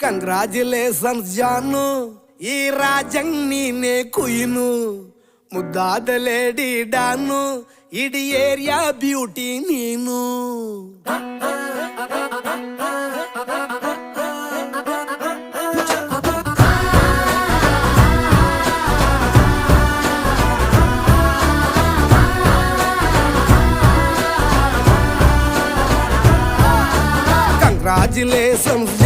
Congratulations ಜಾನು, ಈ ರಾಜಂಗ್ ನೀನೆ ಕುಯ್ನು, ಮುದ್ದಾದ ಲೇಡಿ ಡಾನು, ಇಡೀ ಏರಿಯಾ ಬ್ಯೂಟಿ ನೀನು. ಕಂಗ್ರಾಚುಲೇಷನ್ಸ್